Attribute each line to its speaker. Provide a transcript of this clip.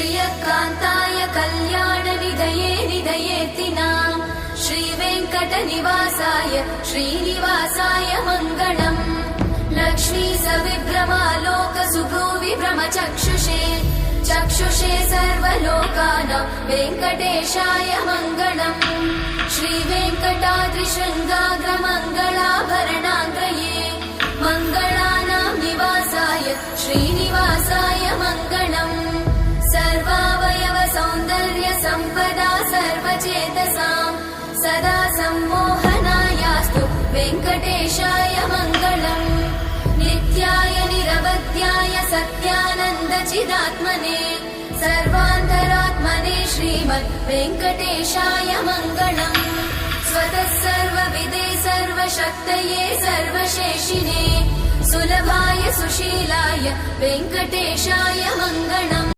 Speaker 1: श्रियकान्ताय कल्याणनिधये निधयेतिनाम् श्रीवेङ्कटनिवासाय श्रीनिवासाय मङ्गलम् लक्ष्मी सविभ्रमालोकसुभ्रूविभ्रमचक्षुषे चक्षुषे सर्वलोकानां वेङ्कटेशाय मङ्गलम् श्रीवेङ्कटाद्रिशृङ्गाग्रमङ्गलाभरणाङ्गये मङ्गलानां निवासाय श्रीनिवासाय मङ्गलम् सर्वावयव सौन्दर्य सम्पदा सर्वचेतसां सदा सम्मोहनायास्तु वेङ्कटेशाय मङ्गलम् नित्याय निरवध्याय सत्यानन्दचिदात्मने सर्वान्तरात्मने श्रीमद् वेङ्कटेशाय मङ्गलम् स्वतः सर्वविदे सर्वशक्तये सर्वशेषिने सुलभाय सुशीलाय वेङ्कटेशाय मङ्गलम्।